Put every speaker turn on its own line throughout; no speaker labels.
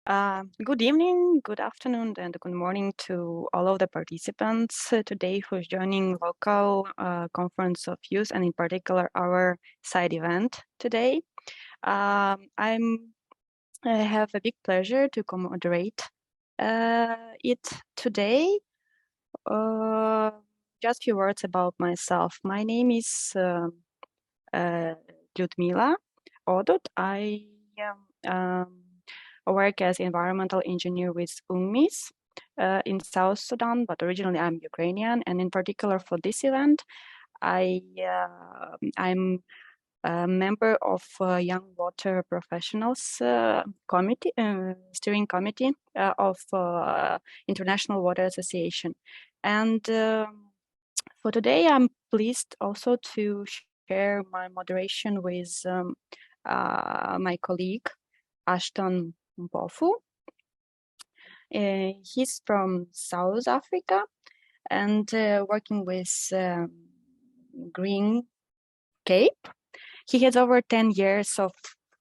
Good evening, good afternoon, and good morning to all of the participants today who's joining local conference of youth, and in particular our side event today. I have a big pleasure to co-moderate it today. Just a few words about myself. My name is Lyudmila Odut. I work as environmental engineer with UNMIS in South Sudan, but originally I'm Ukrainian. And in particular for this event, I'm a member of Young Water Professionals Committee, Steering Committee of International Water Association. And for today, I'm pleased also to share my moderation with my colleague, Ashton Mpofu. He's from South Africa and working with Green Cape. He has over 10 years of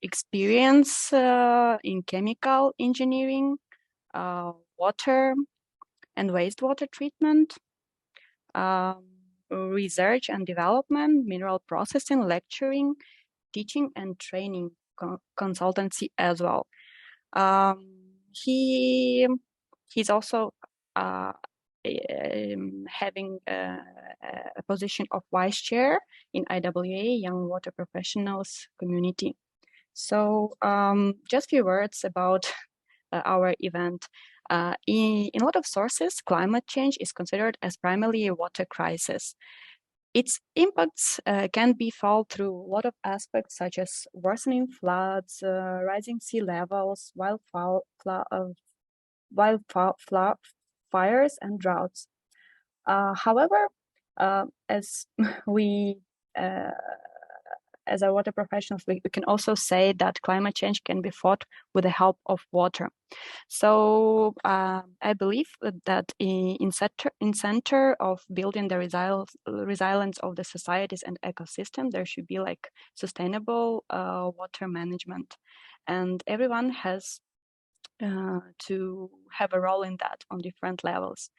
experience in chemical engineering, water and wastewater treatment, research and development, mineral processing, lecturing, teaching and training consultancy as well. He's also having a position of vice chair in IWA, Young Water Professionals Community. So just a few words about our event. In a lot of sources, climate change is considered as primarily a water crisis. Its impacts can be felt through a lot of aspects, such as worsening floods, rising sea levels, wildfires, and droughts. However, as we as our water professionals, we can also say that climate change can be fought with the help of water. So I believe that in center of building the resilience of the societies and ecosystem, there should be like sustainable water management, and everyone has to have a role in that on different levels.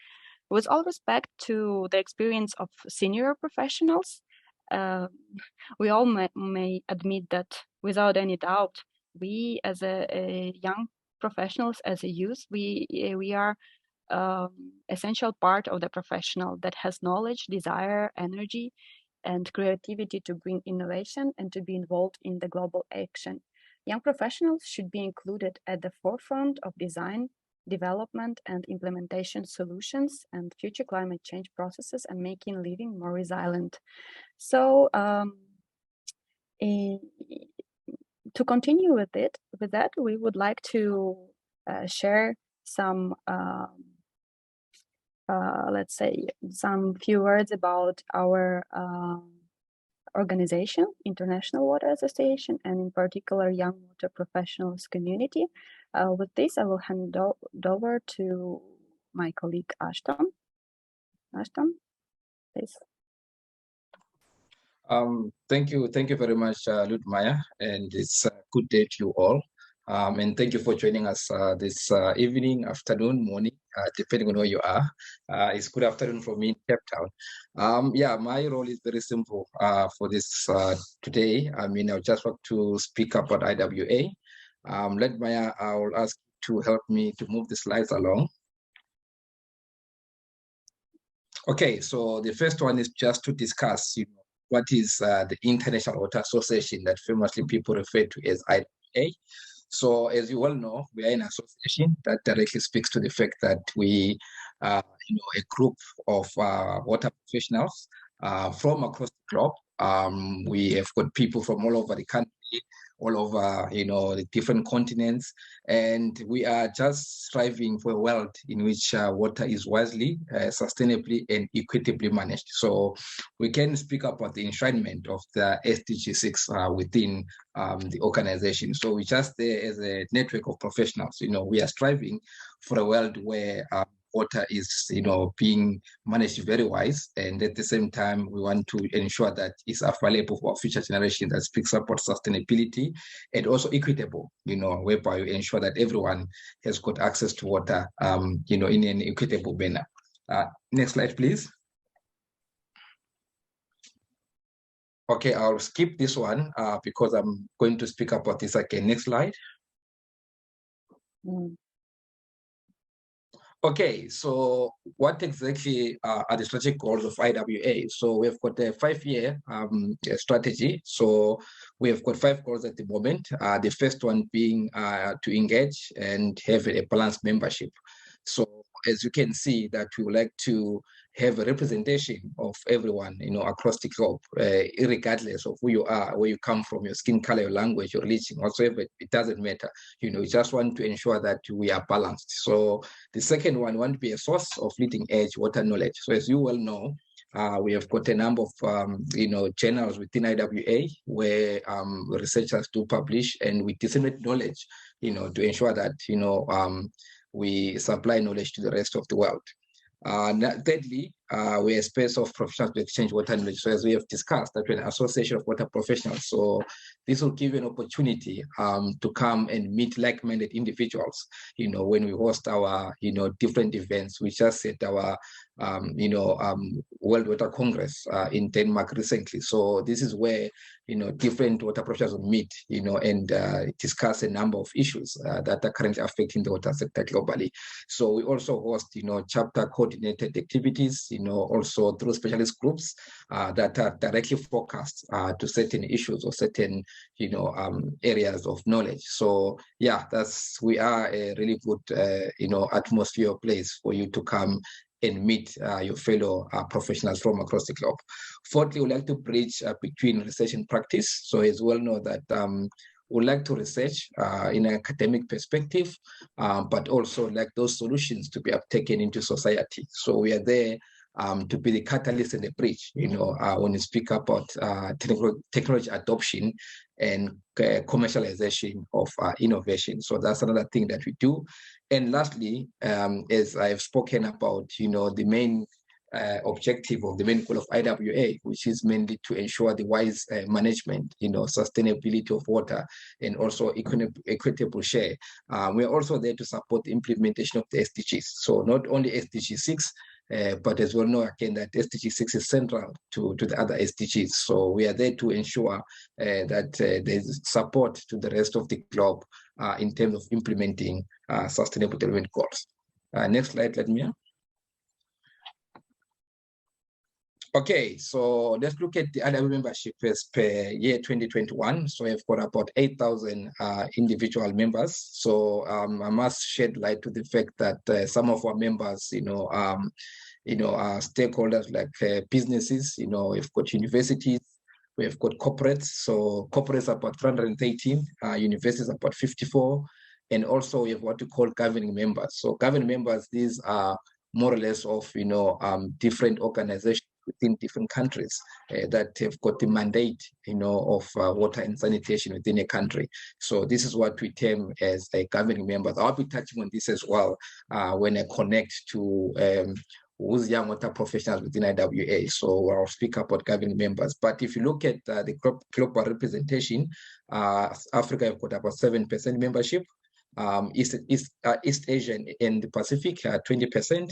With all respect to the experience of senior professionals, we all may admit that without any doubt, we as a young professionals, as a youth, we are essential part of the professional that has knowledge, desire, energy, and creativity to bring innovation and to be involved in the global action. Young professionals should be included at the forefront of design, development, and implementation solutions and future climate change processes, and making living more resilient. So to continue with that, we would like to share some, let's say, some few words about our organization, International Water Association, and in particular, Young Water Professionals Community. With this, I will hand over to my colleague, Ashton. Ashton, please.
Thank you very much, Lyudmila, and it's a good day to you all. And thank you for joining us this evening, afternoon, morning, depending on where you are. It's good afternoon for me in Cape Town. Yeah, my role is very simple for this today. I mean, I just want to speak about IWA. Lyudmila, I will ask you to help me to move the slides along. Okay, so the first one is just to discuss, what is the International Water Association that famously people refer to as IWA. So as you all know, we are an association that directly speaks to the fact that we are a group of water professionals from across the globe. We have got people from all over the country, all over the different continents, and we are just striving for a world in which water is wisely, sustainably, and equitably managed. So we can speak about the enshrinement of the SDG 6 within the organization. So we just there as a network of professionals. We are striving for a world where water is, being managed very wise, and at the same time, we want to ensure that it's available for future generations that speaks about sustainability and also equitable, whereby we ensure that everyone has got access to water, in an equitable manner. Next slide, please. Okay, I'll skip this one because I'm going to speak about this again. Next slide. Okay, so what exactly are the strategic goals of IWA? So we've got a 5-year strategy. So we have got 5 goals at the moment. The first one being to engage and have a balanced membership. So as you can see, that we would like to have a representation of everyone, across the globe, regardless of who you are, where you come from, your skin color, your language, your religion, whatsoever, it doesn't matter. We just want to ensure that we are balanced. So the second one, we want to be a source of leading edge water knowledge. So as you well know, we have got a number of, journals within IWA where researchers do publish, and we disseminate knowledge, to ensure that, we supply knowledge to the rest of the world. Thirdly, we're a space of professionals to exchange water knowledge. So as we have discussed, that we're an association of water professionals. So this will give you an opportunity to come and meet like-minded individuals, when we host our, different events. We just had our, World Water Congress in Denmark recently. So this is where, different water professionals will meet, and discuss a number of issues that are currently affecting the water sector globally. So we also host, chapter coordinated activities, also through specialist groups that are directly focused to certain issues or certain, areas of knowledge. So yeah, we are a really good, atmosphere place for you to come and meet your fellow professionals from across the globe. Fourthly, we like to bridge between research and practice. So as well know that we like to research in an academic perspective, but also like those solutions to be taken into society. So we are there to be the catalyst and the bridge, when you speak about technology adoption and commercialization of innovation. So that's another thing that we do. And lastly, as I've spoken about, the main objective of the main goal of IWA, which is mainly to ensure the wise management, sustainability of water, and also equitable share. We're also there to support the implementation of the SDGs. So not only SDG 6, but as well know again that SDG 6 is central to the other SDGs. So we are there to ensure that there's support to the rest of the globe in terms of implementing sustainable development goals. Next slide, let me. Okay, so let's look at the IWA membership as per year 2021. So we've got about 8,000 individual members. So I must shed light to the fact that some of our members, are stakeholders like businesses. We've got universities, we've got corporates. So corporates are about 318, universities are about 54, and also we have what we call governing members. So governing members, these are more or less of different organizations within different countries that have got the mandate, of water and sanitation within a country. So this is what we term as a governing member. I'll be touching on this as well when I connect to who's young water professionals within IWA. So I'll speak about governing members. But if you look at the global representation, Africa have got about 7% membership. East Asia and the Pacific 20%,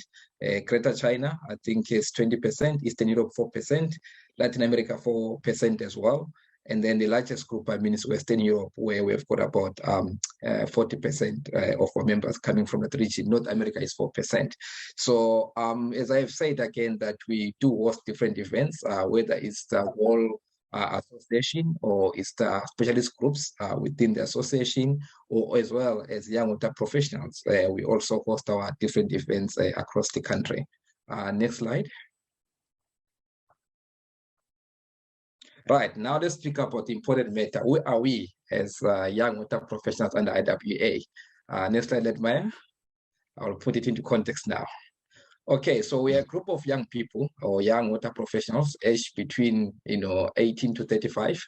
Greater China I think is 20%, Eastern Europe 4%, Latin America 4% as well, and then the largest group is Western Europe, where we've got about 40% of our members coming from that region. North America is 4%. So as I've said again, that we do host different events, whether it's the whole association or it's the specialist groups within the association, or as well as young water professionals. We also host our different events across the country. Next slide. Right, now let's speak about the important matter. Who are we as young water professionals under IWA? Next slide, Maya. I'll put it into context now. Okay, so we are a group of young people or young water professionals aged between 18 to 35,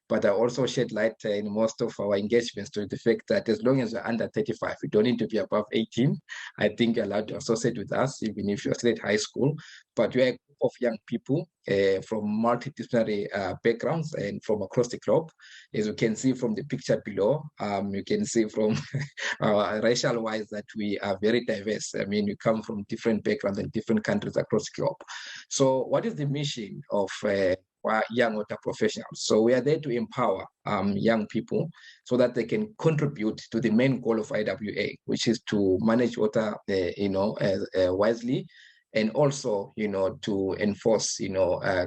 but I also shed light in most of our engagements to the fact that as long as you're under 35, you don't need to be above 18. I think you're allowed to associate with us, even if you're still at high school. But we are a group of young people from multidisciplinary backgrounds and from across the globe. As you can see from the picture below, you can see from racial-wise that we are very diverse. I mean, we come from different backgrounds in different countries across the globe. So what is the mission of young water professionals? So we are there to empower young people so that they can contribute to the main goal of IWA, which is to manage water, wisely, and also, to enforce,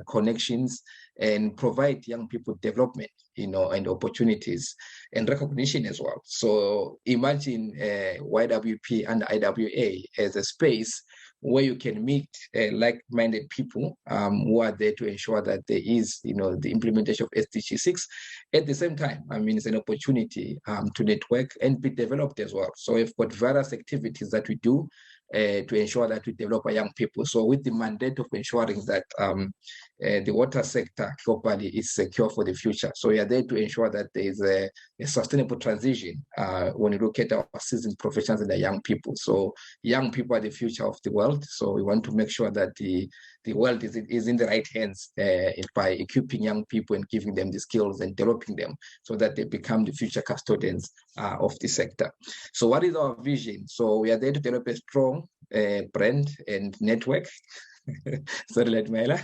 connections and provide young people development, and opportunities and recognition as well. So imagine YWP and IWA as a space where you can meet like-minded people who are there to ensure that there is, the implementation of SDG 6. At the same time, I mean, it's an opportunity to network and be developed as well. So we've got various activities that we do to ensure that we develop our young people. So with the mandate of ensuring that the water sector globally is secure for the future. So we are there to ensure that there is a sustainable transition when you look at our seasoned professionals and the young people. So young people are the future of the world. So we want to make sure that the world is in the right hands by equipping young people and giving them the skills and developing them so that they become the future custodians of the sector. So what is our vision? So we are there to develop a strong brand and network. Sorry, Ledmela.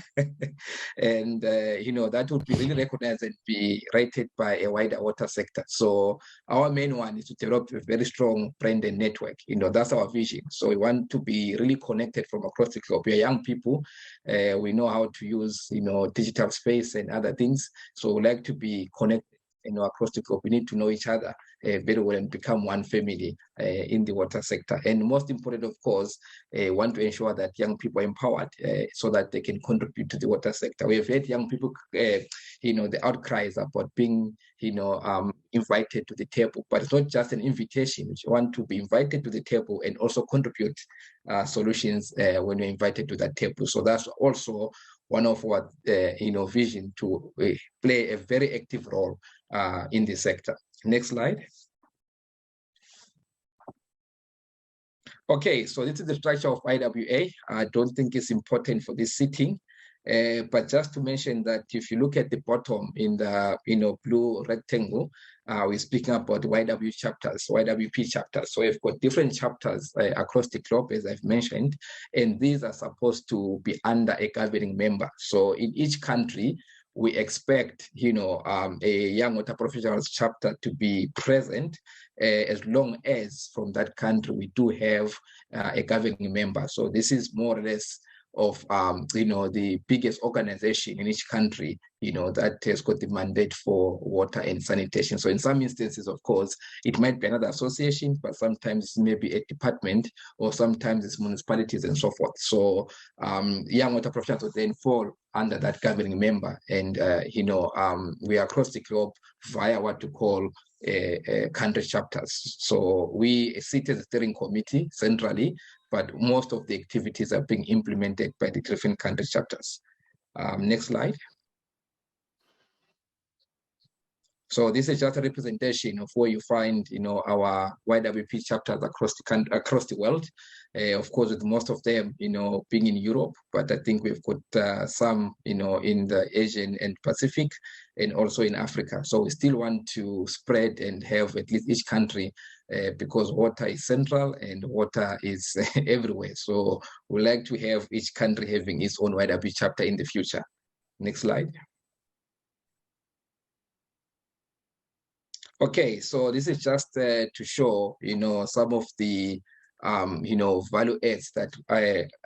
And, that would be really recognized and be rated by a wider water sector. So our main one is to develop a very strong brand and network. That's our vision. So we want to be really connected from across the globe. We are young people. We know how to use, digital space and other things. So we like to be connected, across the globe. We need to know each other very well and become one family in the water sector. And most important, of course, want to ensure that young people are empowered so that they can contribute to the water sector. We have had young people, the outcries about being, invited to the table, but it's not just an invitation. You want to be invited to the table and also contribute solutions when you're invited to that table. So that's also one of our vision to play a very active role in the sector. Next slide. Okay, so this is the structure of IWA. I don't think it's important for this sitting, but just to mention that if you look at the bottom in the blue rectangle, we're speaking about YWP chapters. So we've got different chapters across the globe, as I've mentioned, and these are supposed to be under a governing member. So in each country, we expect, a young water professionals chapter to be present as long as from that country we do have a governing member. So this is more or less of the biggest organization in each country, that has got the mandate for water and sanitation. So in some instances, of course, it might be another association, but sometimes it may be a department, or sometimes it's municipalities and so forth. So young water professionals will then fall under that governing member, and we are across the globe via what you call country chapters. So we sit as a steering committee centrally, but most of the activities are being implemented by the different country chapters. Next slide. So this is just a representation of where you find, our YWP chapters across the world. Of course, with most of them, being in Europe, but I think we've got some, in the Asian and Pacific, and also in Africa. So we still want to spread and have at least each country, because water is central and water is everywhere. So we like to have each country having its own YWP chapter in the future. Next slide. Okay, so this is just to show, some of the, value adds that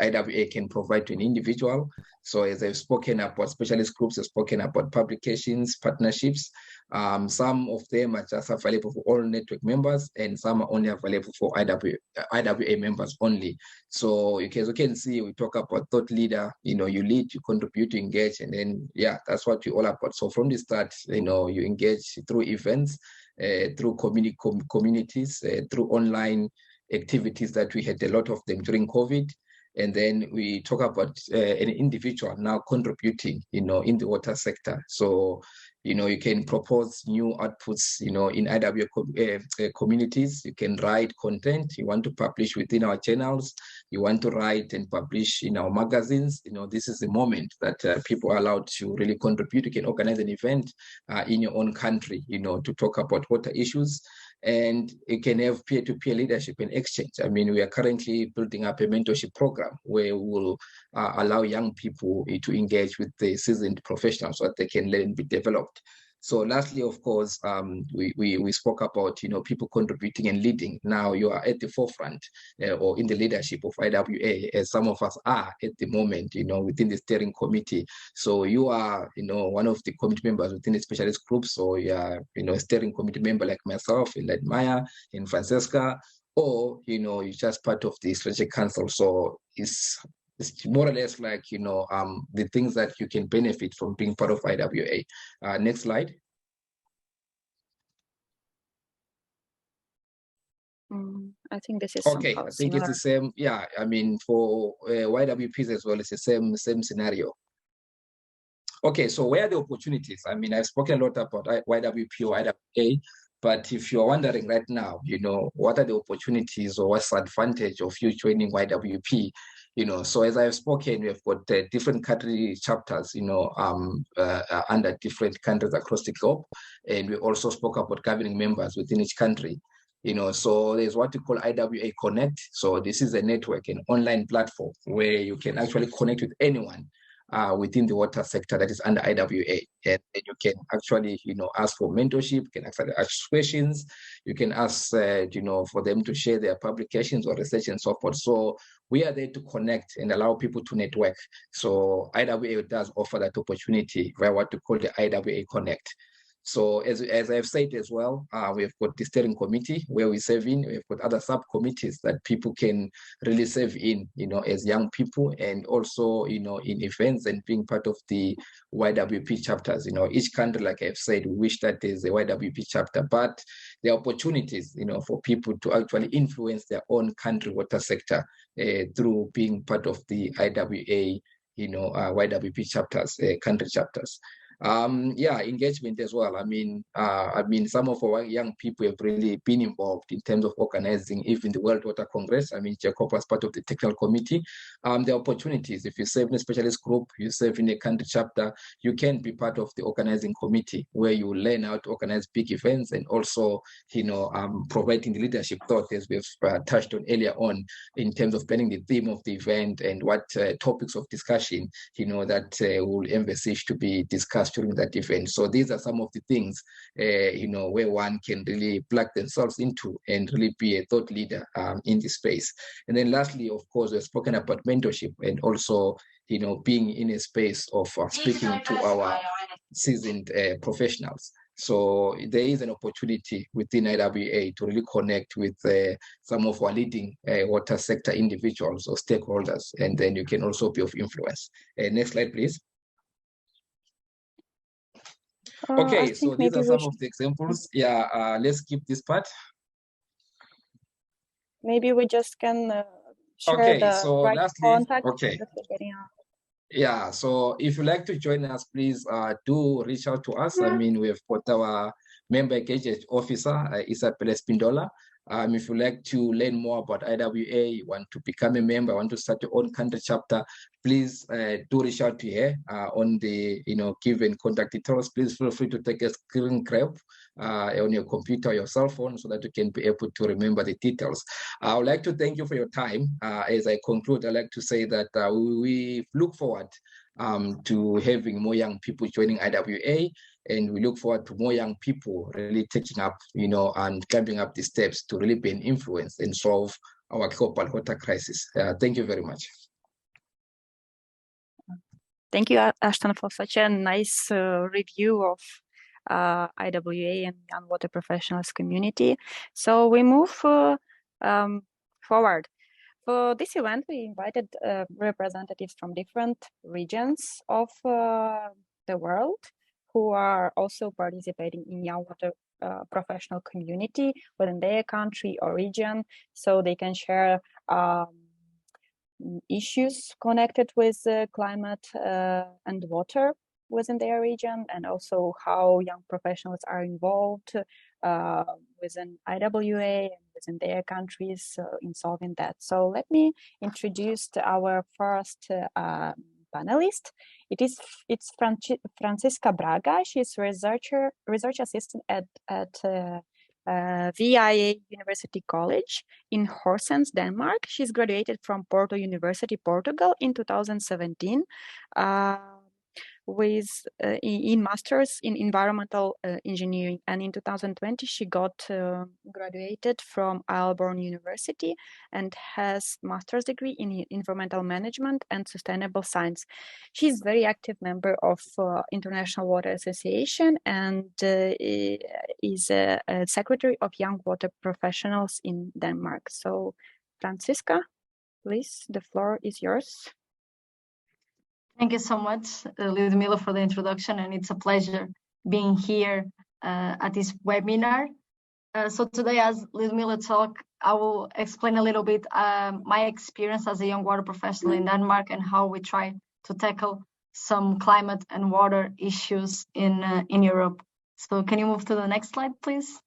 IWA can provide to an individual. So as I've spoken about, specialist groups have spoken about publications, partnerships. Some of them are just available for all network members, and some are only available for IWA members only. So as you can see, we talk about thought leader, you lead, you contribute, you engage, and then, yeah, that's what we're all about. So from the start, you engage through events, through communities, through online activities that we had a lot of them during COVID. And then we talk about an individual now contributing, in the water sector. So, you can propose new outputs, in IWA communities. You can write content you want to publish within our channels. You want to write and publish in our magazines. This is the moment that people are allowed to really contribute. You can organize an event in your own country, to talk about water issues. And you can have peer-to-peer leadership and exchange. I mean, we are currently building up a mentorship program where we will allow young people to engage with the seasoned professionals so that they can learn and be developed. So lastly, of course, we spoke about, people contributing and leading. Now you are at the forefront or in the leadership of IWA, as some of us are at the moment, within the steering committee. So you are, one of the committee members within the specialist group. So you are, a steering committee member like myself, and like Maya and Francesca, or, you're just part of the strategic council. So it's more or less like, the things that you can benefit from being part of IWA. Next slide.
I think this is
okay. I think
similar.
it's the same. Yeah, I mean, for YWPs as well, it's the same scenario. Okay, so where are the opportunities? I mean, I've spoken a lot about YWP or IWA, but if you're wondering right now, what are the opportunities or what's the advantage of you joining YWP? So as I've spoken, we have got different country chapters, under different countries across the globe. And we also spoke about governing members within each country. So there's what we call IWA Connect. So this is a network, an online platform where you can actually connect with anyone within the water sector that is under IWA. And you can actually, ask for mentorship, you can actually ask questions, you can ask, for them to share their publications or research and so forth. So we are there to connect and allow people to network. So IWA does offer that opportunity via what we call the IWA Connect. So as I've said as well, we've got the steering committee where we serve in. We've got other subcommittees that people can really serve in, as young people, and also, in events and being part of the YWP chapters. Each country, like I've said, we wish that there's a YWP chapter, but there are opportunities, for people to actually influence their own country water sector through being part of the IWA, YWP chapters, country chapters. Engagement as well. I mean, some of our young people have really been involved in terms of organizing even the World Water Congress. I mean, Jacob was part of the technical committee. The opportunities, if you serve in a specialist group, you serve in a country chapter, you can be part of the organizing committee where you learn how to organize big events and also, providing the leadership thought, as we've touched on earlier on, in terms of planning the theme of the event and what topics of discussion, that will envisage to be discussed during that event. So these are some of the things, where one can really plug themselves into and really be a thought leader in this space. And then lastly, of course, we've spoken about mentorship and also, being in a space of speaking to our seasoned professionals. So there is an opportunity within IWA to really connect with some of our leading water sector individuals or stakeholders, and then you can also be of influence. Next slide, please. Okay, so these are some of the examples. Yeah, let's skip this part.
Maybe we just can share the contact.
Okay. Yeah, so if you'd like to join us, please do reach out to us. I mean, we've got our member engagement officer, Isabella Spindola. If you'd like to learn more about IWA, you want to become a member, want to start your own country chapter, please do reach out to her on the given contact details. Please feel free to take a screen grab on your computer or your cell phone so that you can be able to remember the details. I would like to thank you for your time. As I conclude, I'd like to say that we look forward to having more young people joining IWA, and we look forward to more young people really taking up, and climbing up the steps to really be an influence and solve our global water crisis. Thank you very much.
Thank you, Ashton, for such a nice review of IWA and young water professionals community. So we move forward. For this event, we invited representatives from different regions of the world who are also participating in young water professional community within their country or region, so they can share issues connected with climate and water within their region, and also how young professionals are involved within IWA and within their countries in solving that. So let me introduce our first panelist. It's Francisca Braga. She's research assistant at YWA University College in Horsens, Denmark. She's graduated from Porto University, Portugal in 2017 with in Masters in Environmental Engineering. And in 2020, she got graduated from Aalborg University and has master's degree in Environmental Management and Sustainable Science. She's a very active member of International Water Association and is a secretary of Young Water Professionals in Denmark. So, Francisca, please, the floor is yours.
Thank you so much, Ludmila, for the introduction, and it's a pleasure being here at this webinar. So today, as Ludmila talked, I will explain a little bit my experience as a young water professional in Denmark and how we try to tackle some climate and water issues in Europe. So can you move to the next slide, please?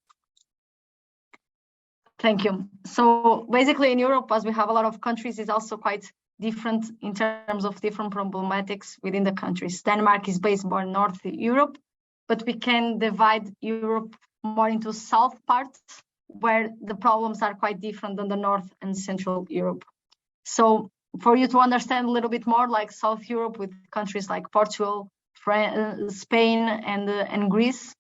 Thank you. So basically in Europe, as we have a lot of countries, is also quite different in terms of different problematics within the countries. Denmark is based more in North Europe, but we can divide Europe more into south parts where the problems are quite different than the North and Central Europe. So for you to understand a little bit more, like South Europe with countries like Portugal, Spain, and Greece,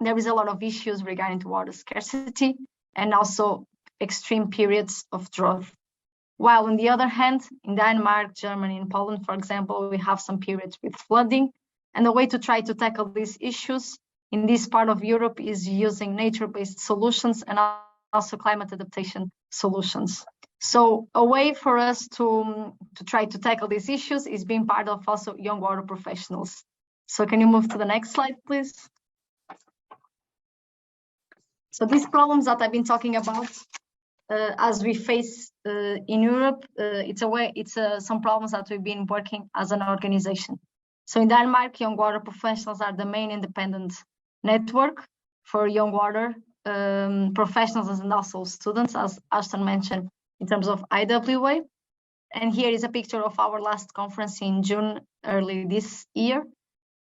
there is a lot of issues regarding to water scarcity and also extreme periods of drought. While on the other hand, in Denmark, Germany, and Poland, for example, we have some periods with flooding. And the way to try to tackle these issues in this part of Europe is using nature-based solutions and also climate adaptation solutions. So a way for us to try to tackle these issues is being part of also young water professionals. So can you move to the next slide, please? So these problems that I've been talking about, as we face in Europe, it's some problems that we've been working as an organization. So in Denmark, young water professionals are the main independent network for young water professionals and also students, as Ashton mentioned, in terms of IWA. And here is a picture of our last conference in June, early this year.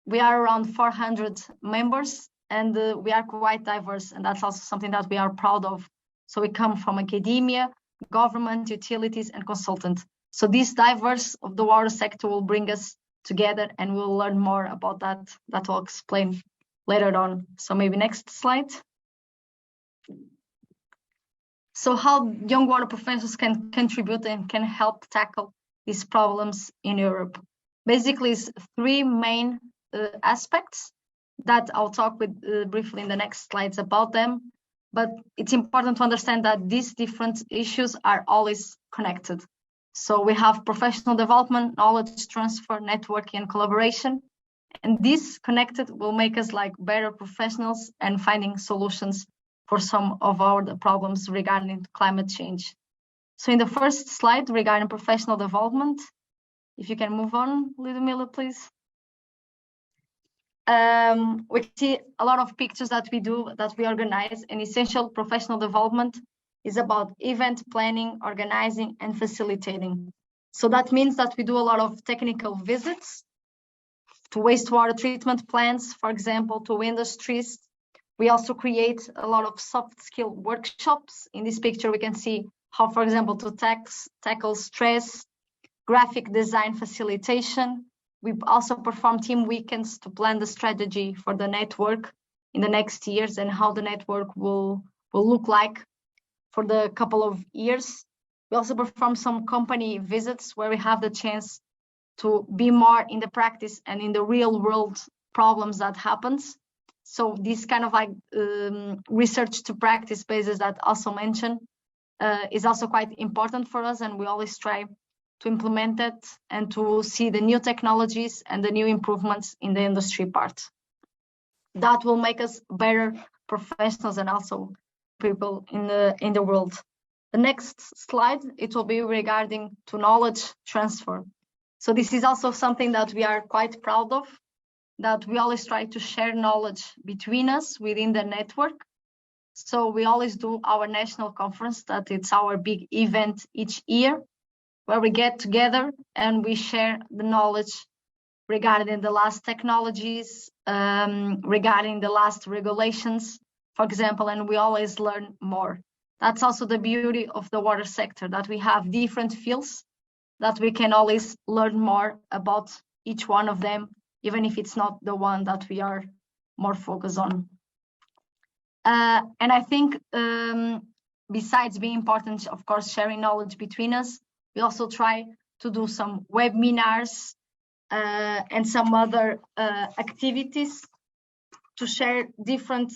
We are around 400 members and we are quite diverse, and that's also something that we are proud of. So we come from academia, government, utilities, and consultant. So this diverse of the water sector will bring us together, and we'll learn more about that. That I'll explain later on. So maybe next slide. So how young water professionals can contribute and can help tackle these problems in Europe. Basically, it's three main aspects that I'll talk with briefly in the next slides about them. But it's important to understand that these different issues are always connected. So we have professional development, knowledge transfer, networking, and collaboration. And this connected will make us like better professionals and finding solutions for some of our problems regarding climate change. So in the first slide regarding professional development, if you can move on, Ludmila, please. We see a lot of pictures that we do, that we organize, and essential professional development is about event planning, organizing, and facilitating. So that means that we do a lot of technical visits to wastewater treatment plants, for example, to industries. We also create a lot of soft skill workshops. In this picture, we can see how, for example, to tackle stress, graphic design facilitation. We also perform team weekends to plan the strategy for the network in the next years and how the network will look like for the couple of years. We also perform some company visits where we have the chance to be more in the practice and in the real world problems that happens. So this kind of like research to practice basis that also mentioned is also quite important for us, and we always try to implement it and to see the new technologies and the new improvements in the industry part. That will make us better professionals and also people in the world. The next slide, it will be regarding to knowledge transfer. So this is also something that we are quite proud of, that we always try to share knowledge between us within the network. So we always do our national conference, that it's our big event each year, where we get together and we share the knowledge regarding the last technologies, regarding the last regulations, for example, and we always learn more. That's also the beauty of the water sector, that we have different fields that we can always learn more about each one of them, even if it's not the one that we are more focused on. And I think besides being important, of course, sharing knowledge between us, we also try to do some webinars and some other activities to share different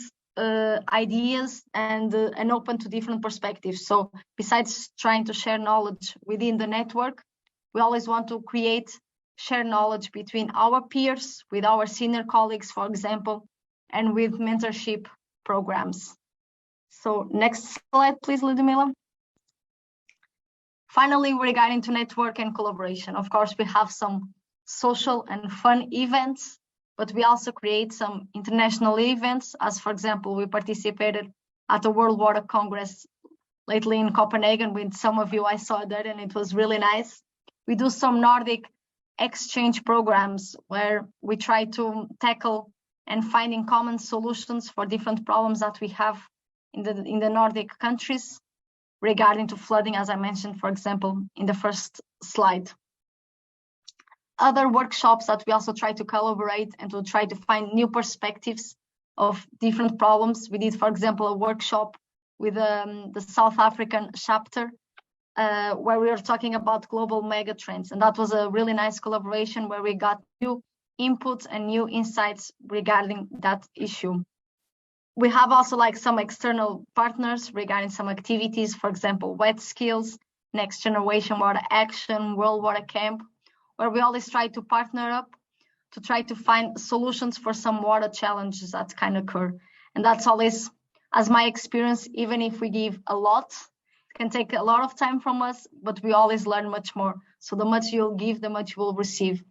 ideas and open to different perspectives. So besides trying to share knowledge within the network, we always want to share knowledge between our peers, with our senior colleagues, for example, and with mentorship programs. So next slide, please, Ludmila. Finally, regarding to network and collaboration, of course, we have some social and fun events, but we also create some international events, as for example, we participated at the World Water Congress lately in Copenhagen with some of you. I saw that and it was really nice. We do some Nordic exchange programs where we try to tackle and finding common solutions for different problems that we have in the Nordic countries regarding to flooding, as I mentioned, for example, in the first slide. Other workshops that we also try to collaborate and to try to find new perspectives of different problems. We did, for example, a workshop with the South African chapter where we were talking about global megatrends. And that was a really nice collaboration where we got new inputs and new insights regarding that issue. We have also like some external partners regarding some activities, for example, Wet Skills, Next Generation Water Action, World Water Camp, where we always try to partner up to try to find solutions for some water challenges that can occur. And that's always, as my experience, even if we give a lot, it can take a lot of time from us, but we always learn much more. So the much you'll give, the much you will receive.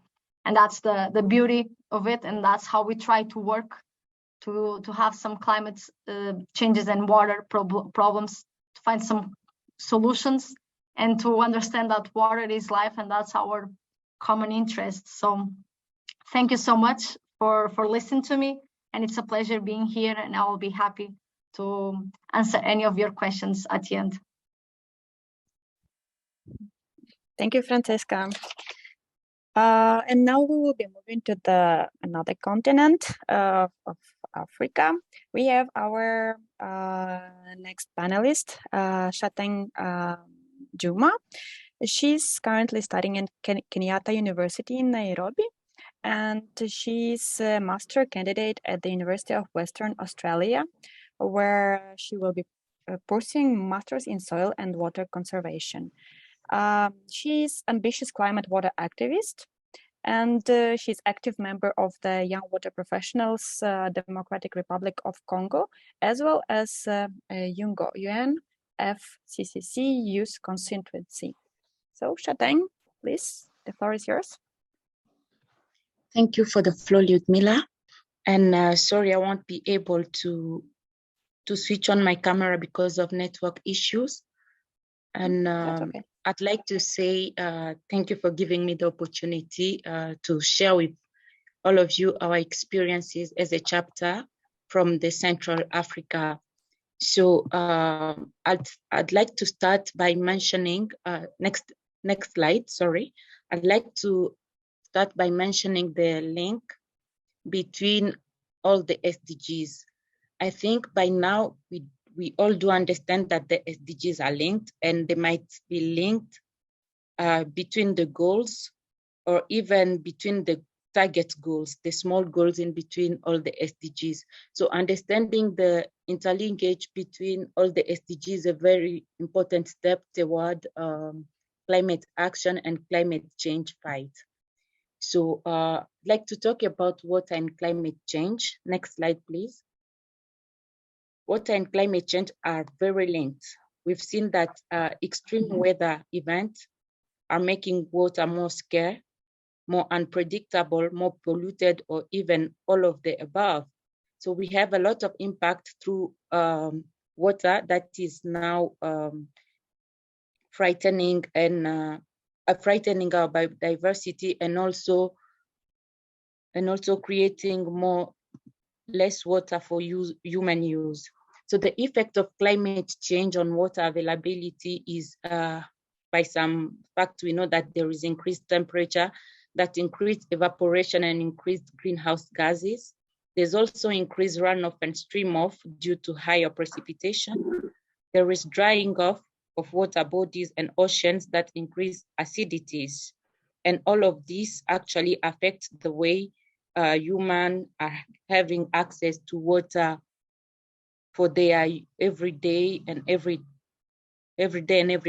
And that's the beauty of it. And that's how we try to work to have some climate changes and water problems, to find some solutions and to understand that water is life, and that's our common interest. So thank you so much for listening to me, and it's a pleasure being here, and I will be happy to answer any of your questions at the end.
Thank you, Francesca. And now we will be moving to another continent of Africa. We have our next panelist, Shateng Juma. She's currently studying in Kenyatta University in Nairobi, and she's a master candidate at the University of Western Australia, where she will be pursuing masters in soil and water conservation. She's ambitious climate water activist, and she's active member of the Young Water Professionals Democratic Republic of Congo, as well as UNGO, UNFCCC Youth Constituency. So Shateng, please, the floor is yours.
Thank you for the floor, Ludmila. And sorry, I won't be able to switch on my camera because of network issues. And okay. I'd like to say thank you for giving me the opportunity to share with all of you our experiences as a chapter from the Central Africa. So I'd like to start by mentioning, next slide, sorry. I'd like to start by mentioning the link between all the SDGs. I think by now we all do understand that the SDGs are linked, and they might be linked between the goals or even between the target goals, the small goals in between all the SDGs. So understanding the interlinkage between all the SDGs is a very important step toward climate action and climate change fight. So I'd like to talk about water and climate change. Next slide, please. Water and climate change are very linked. we've seen that extreme weather events are making water more scarce, more unpredictable, more polluted, or even all of the above. So we have a lot of impact through water that is now frightening frightening our biodiversity, and also creating less water for human use. So the effect of climate change on water availability is by some fact, we know that there is increased temperature, that increased evaporation and increased greenhouse gases. There's also increased runoff and stream off due to higher precipitation. There is drying off of water bodies and oceans that increase acidities. And all of this actually affects the way humans are having access to water for their everyday and every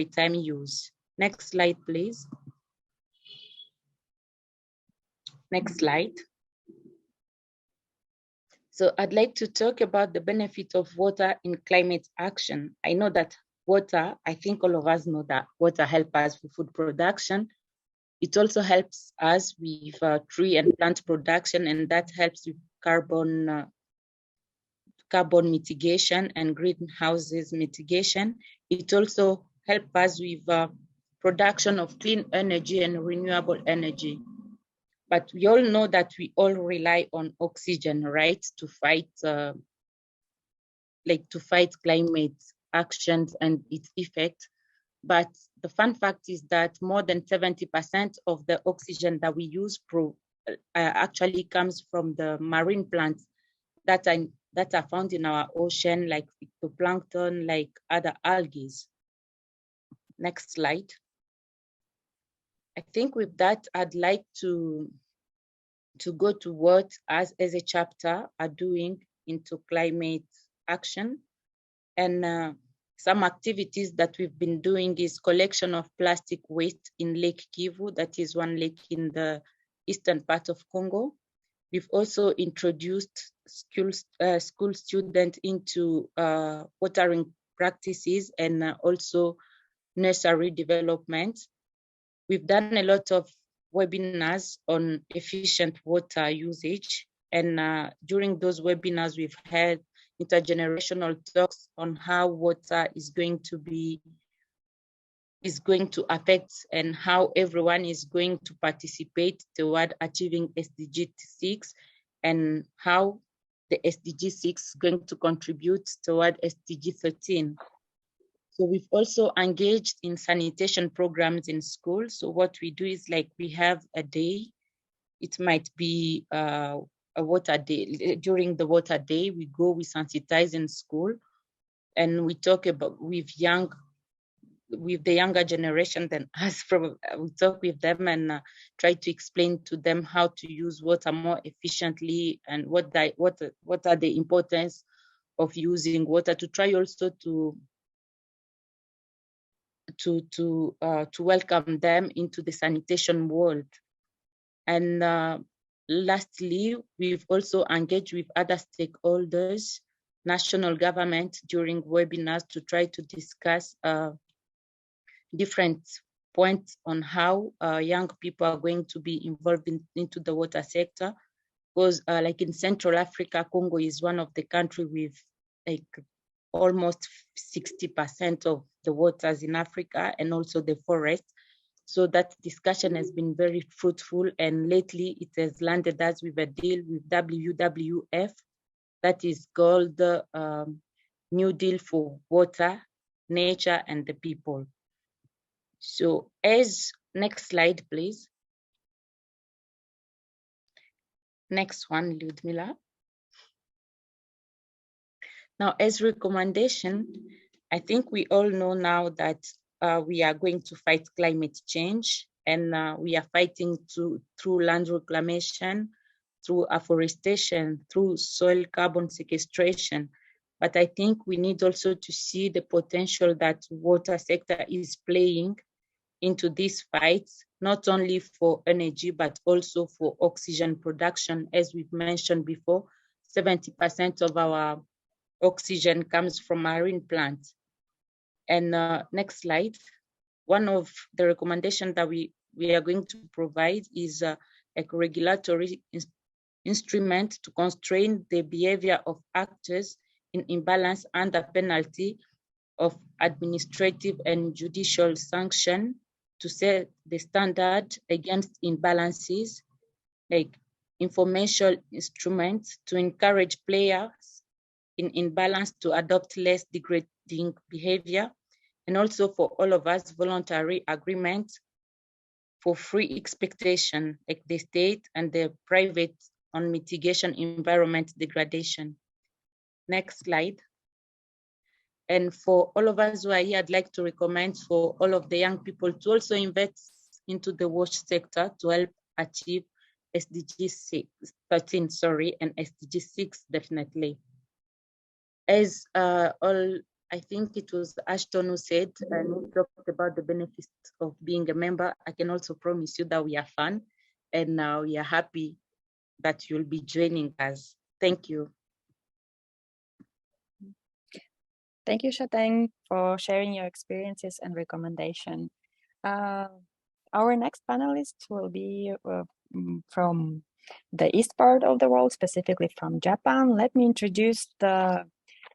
time use. Next slide, please. Next slide. So I'd like to talk about the benefit of water in climate action. I know that water, I think all of us know that water helps us with food production. It also helps us with tree and plant production, and that helps with carbon mitigation and greenhouses mitigation. It also helps us with production of clean energy and renewable energy. But we all know that we all rely on oxygen, right, to fight climate actions and its effect. But the fun fact is that more than 70% of the oxygen that we use actually comes from the marine plants that are found in our ocean, like phytoplankton, like other algae. Next slide. I think with that, I'd like to go to what us as a chapter are doing into climate action. And some activities that we've been doing is collection of plastic waste in Lake Kivu, that is one lake in the eastern part of Congo. We've also introduced school students into watering practices and also nursery development. We've done a lot of webinars on efficient water usage. And during those webinars, we've had intergenerational talks on how water is going to affect and how everyone is going to participate toward achieving SDG 6 and how the SDG 6 is going to contribute toward SDG 13. So we've also engaged in sanitation programs in school. So what we do is like we have a day, it might be a water day. During the water day, we sensitize in school and we talk about with the younger generation than us. We talk with them and try to explain to them how to use water more efficiently and what are the importance of using water, to try also to welcome them into the sanitation world. And lastly, we've also engaged with other stakeholders, national government, during webinars to try to discuss different points on how young people are going to be involved into the water sector. Because like in Central Africa, Congo is one of the countries with like almost 60% of the waters in Africa and also the forest. So that discussion has been very fruitful, and lately it has landed us with a deal with WWF that is called the New Deal for Water, Nature and the People. So next slide, please. Next one, Ludmila. Now, as recommendation, I think we all know now that we are going to fight climate change, and we are fighting through land reclamation, through afforestation, through soil carbon sequestration. But I think we need also to see the potential that water sector is playing into these fights, not only for energy, but also for oxygen production. As we've mentioned before, 70% of our oxygen comes from marine plants. And next slide. One of the recommendations that we are going to provide is a regulatory instrument to constrain the behavior of actors in imbalance under penalty of administrative and judicial sanction to set the standard against imbalances, like information instruments to encourage players in imbalance to adopt less degrading behavior, and also for all of us, voluntary agreement for free expectation, like the state and the private on mitigation environment degradation. Next slide. And for all of us who are here, I'd like to recommend for all of the young people to also invest into the watch sector to help achieve SDG 13, and SDG 6 definitely. As I think it was Ashton who said, and we talked about the benefits of being a member. I can also promise you that we are fun and we are happy that you'll be joining us. Thank you.
Thank you, Shateng, for sharing your experiences and recommendation. Our next panelist will be from the east part of the world, specifically from Japan. Let me introduce the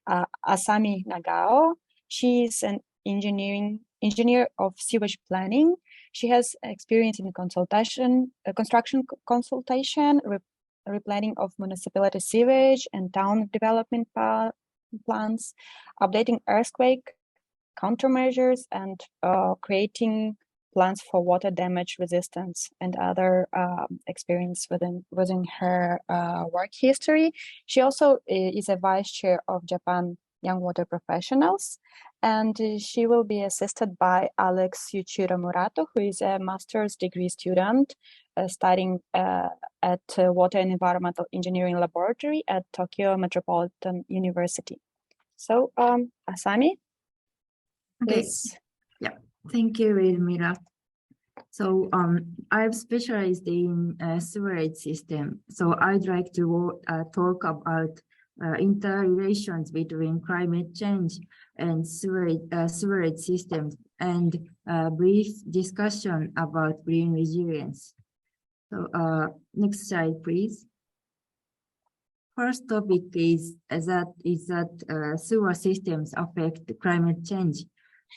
Asami Nagao. She is an engineer of sewage planning. She has experience in construction consultation, replanning of municipality sewage and town development plans, updating earthquake countermeasures, and creating plans for water damage resistance and other experience within her work history. She also is a vice chair of Japan Young Water Professionals, and she will be assisted by Alex Yuichiro Murato, who is a master's degree student studying at Water and Environmental Engineering Laboratory at Tokyo Metropolitan University. So, Asami, please.
Yeah, thank you, Edmira. So I've specialized in sewerage system. So I'd like to talk about interrelations between climate change and sewerage systems, and brief discussion about green resilience. So next slide, please. First topic is that sewer systems affect climate change.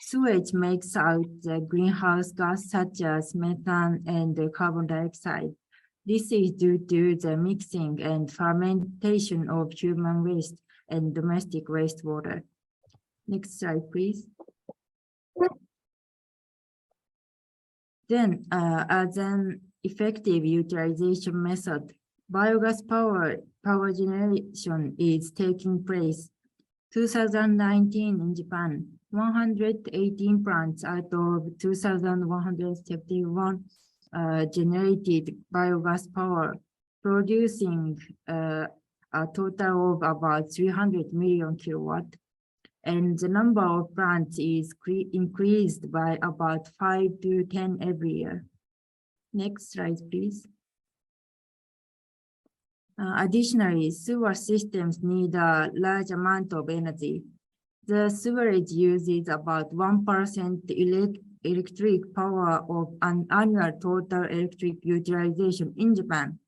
Sewage makes out greenhouse gas such as methane and carbon dioxide. This is due to the mixing and fermentation of human waste and domestic wastewater. Next slide, please. Then, as an effective utilization method, biogas power generation is taking place. 2019 in Japan, 118 plants out of 2,171 generated biogas power, producing a total of about 300 million kilowatt. And the number of plants is increased by about 5 to 10 every year. Next slide, please. Additionally, sewer systems need a large amount of energy. The sewerage uses about 1% electric power of an annual total electric utilization in Japan.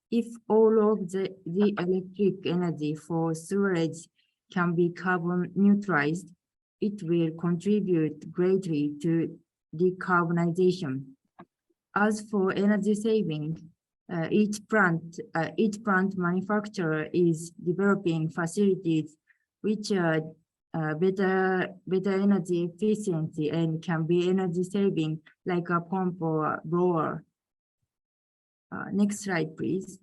If all of the electric energy for sewerage can be carbon neutralized, it will contribute greatly to decarbonization. As for energy saving, each plant manufacturer is developing facilities which are better energy efficiency and can be energy saving, like a pump or a blower. Next slide, please.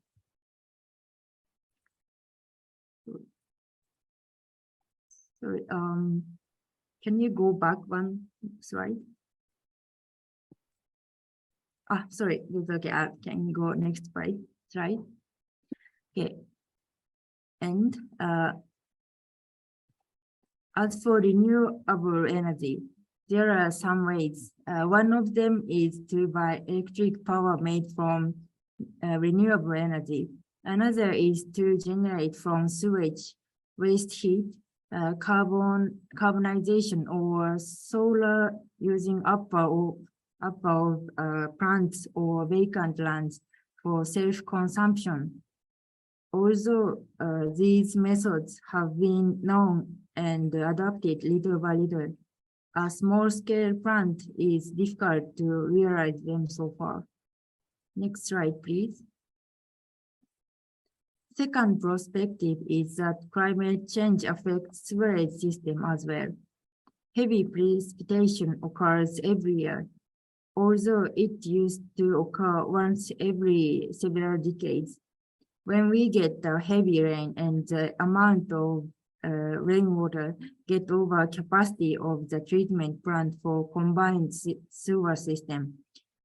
Sorry, can you go back one slide? Sorry, that's okay. Can you go next slide? Okay. And as for renewable energy, there are some ways. One of them is to buy electric power made from renewable energy. Another is to generate from sewage waste heat. carbonization or solar using upper plants or vacant lands for self-consumption. Although these methods have been known and adopted little by little, a small-scale plant is difficult to realize them so far. Next slide, please. Second perspective is that climate change affects sewerage system as well. Heavy precipitation occurs every year, although it used to occur once every several decades. When we get the heavy rain and the amount of rainwater get over capacity of the treatment plant for combined sewer system,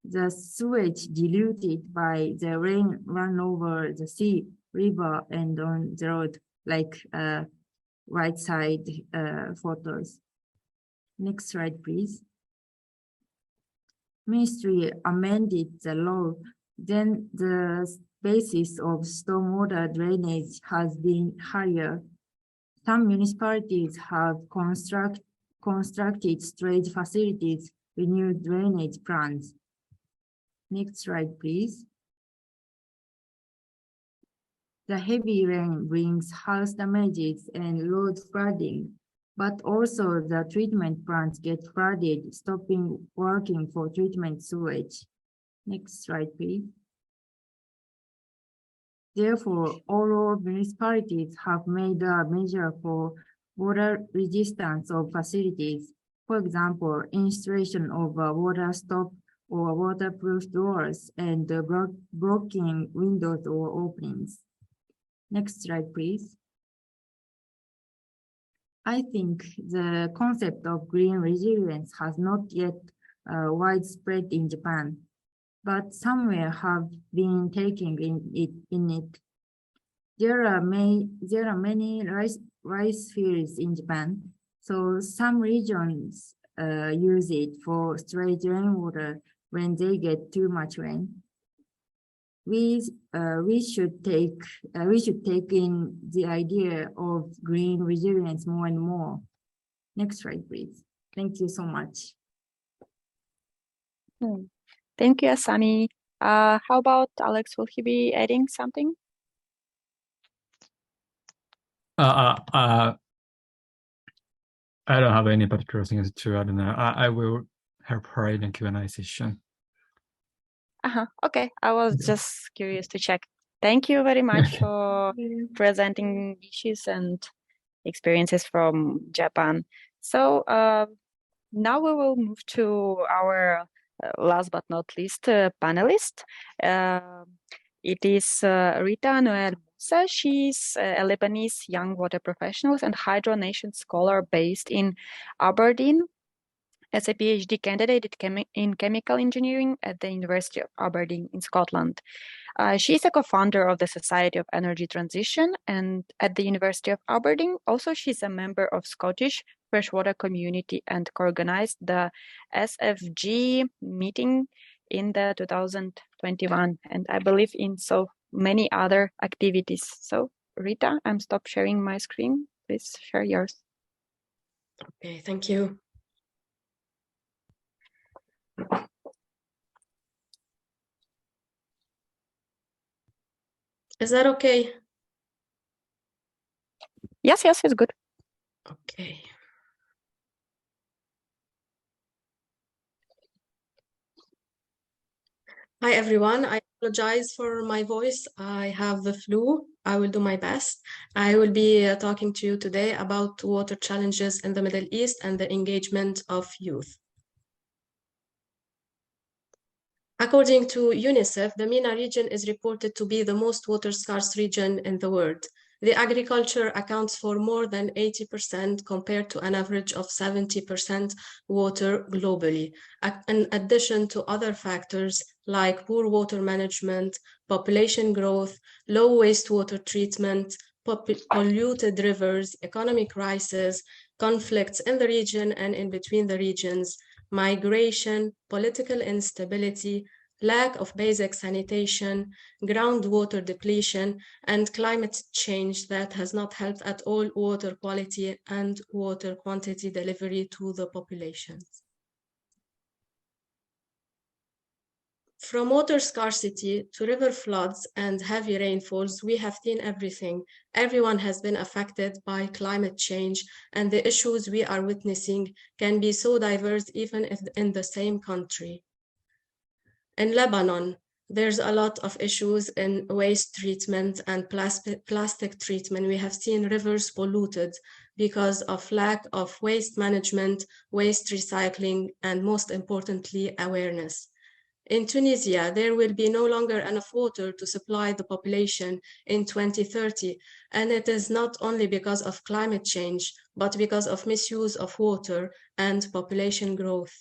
the sewage diluted by the rain run over the sea, river, and on the road, like right side photos. Next slide, please. Ministry amended the law, then the basis of stormwater drainage has been higher. Some municipalities have constructed storage facilities with new drainage plans. Next slide, please. The heavy rain brings house damages and road flooding, but also the treatment plants get flooded, stopping working for treatment sewage. Next slide, please. Therefore, all municipalities have made a measure for water resistance of facilities. For example, installation of a water stop or waterproof doors and blocking windows or openings. Next slide, please. I think the concept of green resilience has not yet widespread in Japan, but somewhere have been taking in it. There are many rice fields in Japan, so some regions use it for storage rainwater when they get too much rain. We should take in the idea of green resilience more and more. Next slide, please. Thank you so much.
Thank you, Asami. How about Alex? Will he be adding something?
I don't have any particular things to add. I will help her in the Q&A session.
Okay, I was just curious to check. Thank you very much for presenting issues and experiences from Japan. So now we will move to our last but not least panelist. It is Rita Noel Musa. She's a Lebanese young water professional and hydronation scholar based in Aberdeen. As a PhD candidate in chemical engineering at the University of Aberdeen in Scotland. She's a co-founder of the Society of Energy Transition and at the University of Aberdeen. Also, she's a member of Scottish Freshwater Community and co-organized the SFG meeting in the 2021, and I believe in so many other activities. So Rita, I'm stop sharing my screen. Please share yours.
Okay, thank you. Is that okay?
Yes, it's good.
Okay. Hi, everyone. I apologize for my voice. I have the flu. I will do my best. I will be talking to you today about water challenges in the Middle East and the engagement of youth. According to UNICEF, the MENA region is reported to be the most water-scarce region in the world. The agriculture accounts for more than 80% compared to an average of 70% water globally, in addition to other factors like poor water management, population growth, low wastewater treatment, polluted rivers, economic crisis, conflicts in the region and in between the regions, migration, political instability, lack of basic sanitation, groundwater depletion, and climate change that has not helped at all water quality and water quantity delivery to the populations. From water scarcity to river floods and heavy rainfalls, we have seen everything. Everyone has been affected by climate change, and the issues we are witnessing can be so diverse even if in the same country. In Lebanon, there's a lot of issues in waste treatment and plastic treatment. We have seen rivers polluted because of lack of waste management, waste recycling, and most importantly, awareness. In Tunisia, there will be no longer enough water to supply the population in 2030, and it is not only because of climate change, but because of misuse of water and population growth.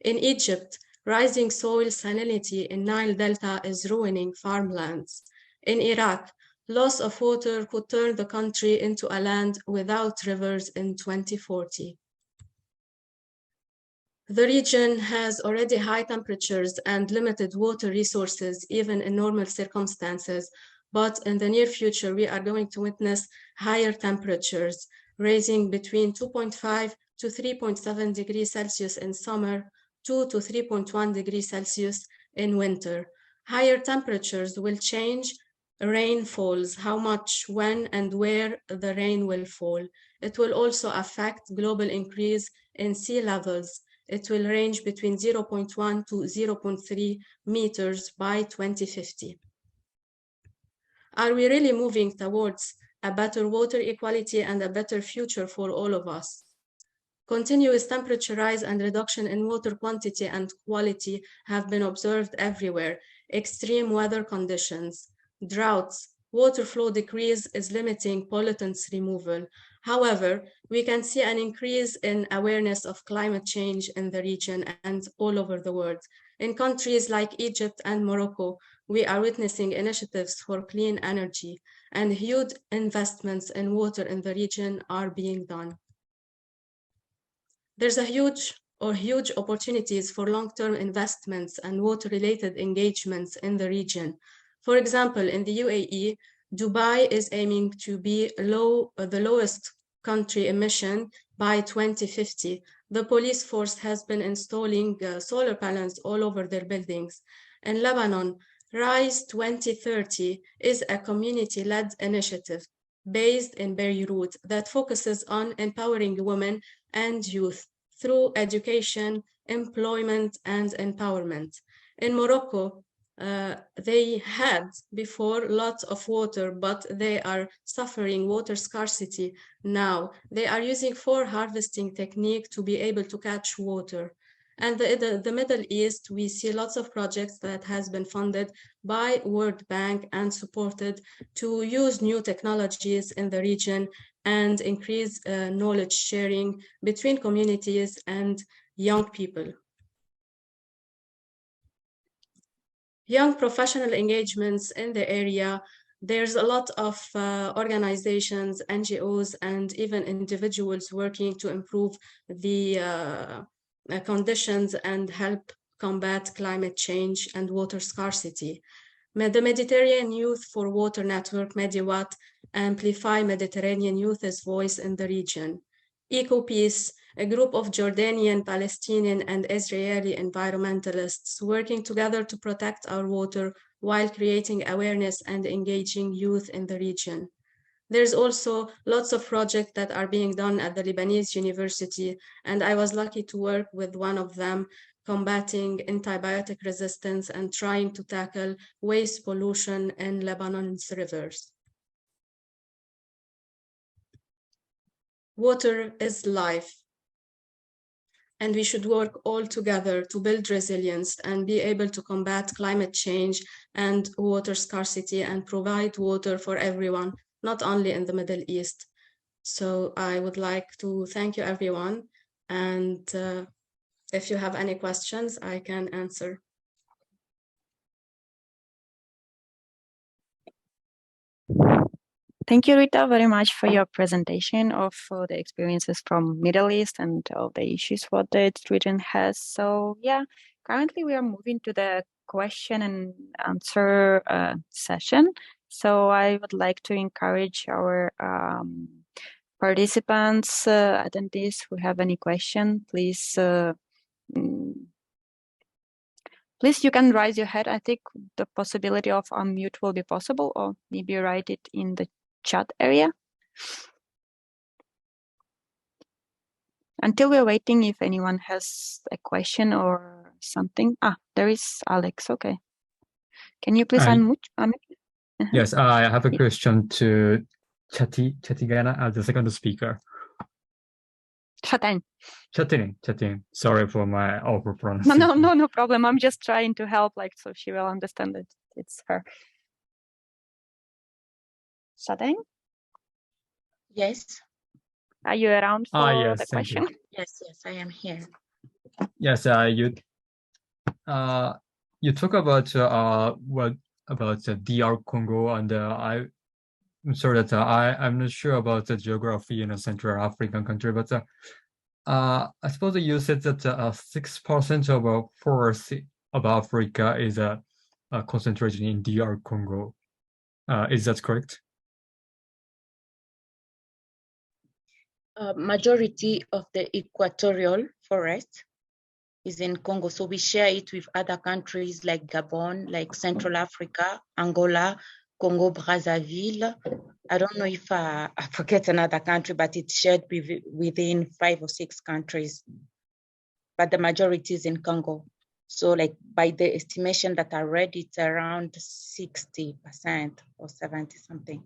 In Egypt, rising soil salinity in Nile Delta is ruining farmlands. In Iraq, loss of water could turn the country into a land without rivers in 2040. The region has already high temperatures and limited water resources, even in normal circumstances, but in the near future, we are going to witness higher temperatures, ranging between 2.5 to 3.7 degrees Celsius in summer, 2 to 3.1 degrees Celsius in winter. Higher temperatures will change rainfalls, how much, when, and where the rain will fall. It will also affect global increase in sea levels. It will range between 0.1 to 0.3 meters by 2050. Are we really moving towards a better water equality and a better future for all of us? Continuous temperature rise and reduction in water quantity and quality have been observed everywhere. Extreme weather conditions, droughts, water flow decrease is limiting pollutants removal. However, we can see an increase in awareness of climate change in the region and all over the world. In countries like Egypt and Morocco, we are witnessing initiatives for clean energy, and huge investments in water in the region are being done. There's a huge opportunities for long-term investments and water-related engagements in the region. For example, in the UAE, Dubai is aiming to be the lowest country emission by 2050. The police force has been installing solar panels all over their buildings. In Lebanon, Rise 2030 is a community-led initiative based in Beirut that focuses on empowering women and youth through education, employment, and empowerment. In Morocco, they had before lots of water, but they are suffering water scarcity now. They are using for-harvesting technique to be able to catch water. And the Middle East, we see lots of projects that has been funded by World Bank and supported to use new technologies in the region and increase knowledge sharing between communities and young people. Young professional engagements in the area, there's a lot of organizations, NGOs, and even individuals working to improve the conditions and help combat climate change and water scarcity. The Mediterranean Youth for Water Network, MediWatt, amplify Mediterranean youth's voice in the region. EcoPeace, a group of Jordanian, Palestinian, and Israeli environmentalists working together to protect our water while creating awareness and engaging youth in the region. There's also lots of projects that are being done at the Lebanese University, and I was lucky to work with one of them, combating antibiotic resistance and trying to tackle waste pollution in Lebanon's rivers. Water is life, and we should work all together to build resilience and be able to combat climate change and water scarcity and provide water for everyone, not only in the Middle East. So I would like to thank you, everyone. And if you have any questions, I can answer.
Thank you, Rita, very much for your presentation of the experiences from Middle East and all the issues what the region has. So yeah, currently we are moving to the question and answer session. So I would like to encourage our participants, attendees who have any question, please, please you can raise your hand. I think the possibility of unmute will be possible, or maybe write it in the chat area. Until we're waiting, if anyone has a question or something. Ah, there is Alex. Okay. Can you please unmute?
Yes, I have a question to Chatigana, the second speaker.
Chatin.
Sorry for my over pronunciation.
No problem. I'm just trying to help, like, so she will understand that it's her. Chatin?
Yes.
Are you around for
yes,
the question?
Yes, I am here.
Yes, you talk about what about the DR Congo, and I'm sorry that I'm not sure about the geography in a Central African country, but I suppose you said that 6% of our forest of Africa is concentrated in DR Congo. Is that correct?
Majority of the equatorial forest is in Congo. So we share it with other countries like Gabon, like Central Africa, Angola, Congo, Brazzaville. I don't know if I forget another country, but it's shared within 5 or 6 countries. But the majority is in Congo. So like by the estimation that I read, it's around 60% or 70 something.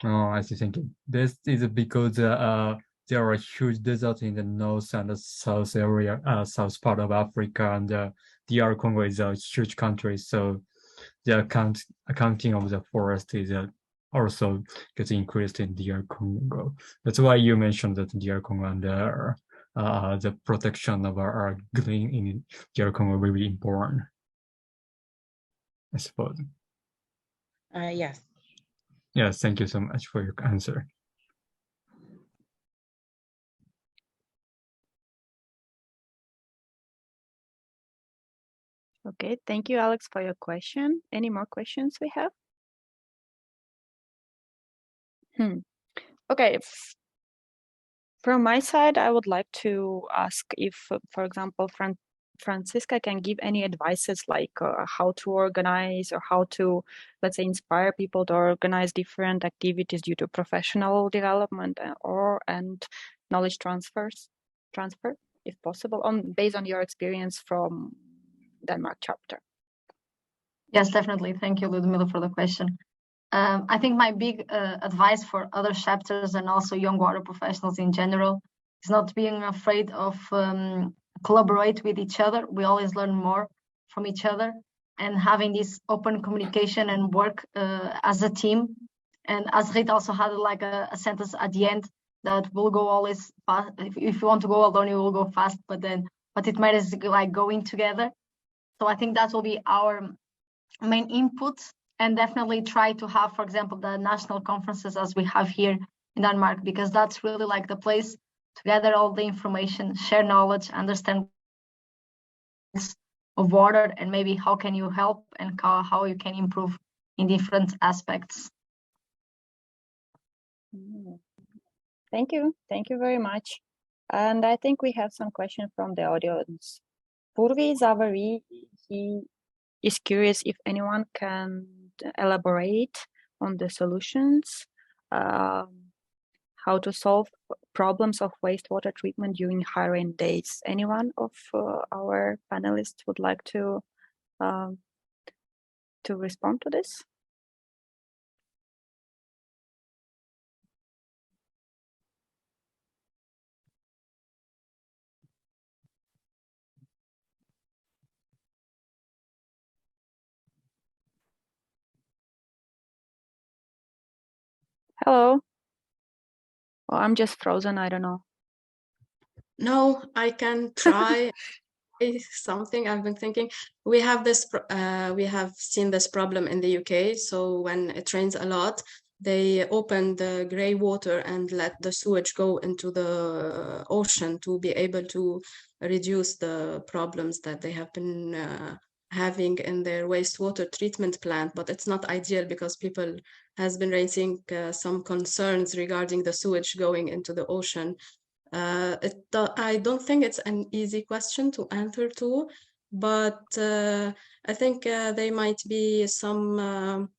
Oh, I see. Thank you. This is because there are huge deserts in the north and the south area, south part of Africa, and DR Congo is a huge country. So the accounting of the forest is also gets increased in DR Congo. That's why you mentioned that DR Congo and the protection of our green in DR Congo will be important, I suppose.
Yes.
Yes, thank you so much for your answer.
Okay, thank you, Alex, for your question. Any more questions we have? Okay, from my side, I would like to ask if, for example, Francisca can give any advices like how to organize or how to, let's say, inspire people to organize different activities due to professional development and knowledge transfer, if possible, based on your experience from Denmark chapter.
Yes, definitely. Thank you, Ludmila, for the question. I think my big advice for other chapters and also young water professionals in general is not being afraid of collaborate with each other. We always learn more from each other, and having this open communication and work as a team. And as Rita also had like a sentence at the end that will go always fast. If you want to go alone, you will go fast, but it matters like going together. So I think that will be our main input, and definitely try to have, for example, the national conferences as we have here in Denmark, because that's really like the place to gather all the information, share knowledge, understand of water, and maybe how can you help and how you can improve in different aspects.
Thank you very much. And I think we have some questions from the audience. Purvi Zavari, he is curious if anyone can elaborate on the solutions, how to solve problems of wastewater treatment during high rain days. Anyone of our panelists would like to respond to this? Hello. Oh, I'm just frozen. I don't know.
No, I can try something. I've been thinking. We have this. We have seen this problem in the UK. So when it rains a lot, they open the grey water and let the sewage go into the ocean to be able to reduce the problems that they have been having in their wastewater treatment plant, but it's not ideal because people has been raising some concerns regarding the sewage going into the ocean. I don't think it's an easy question to answer to, but I think there might be some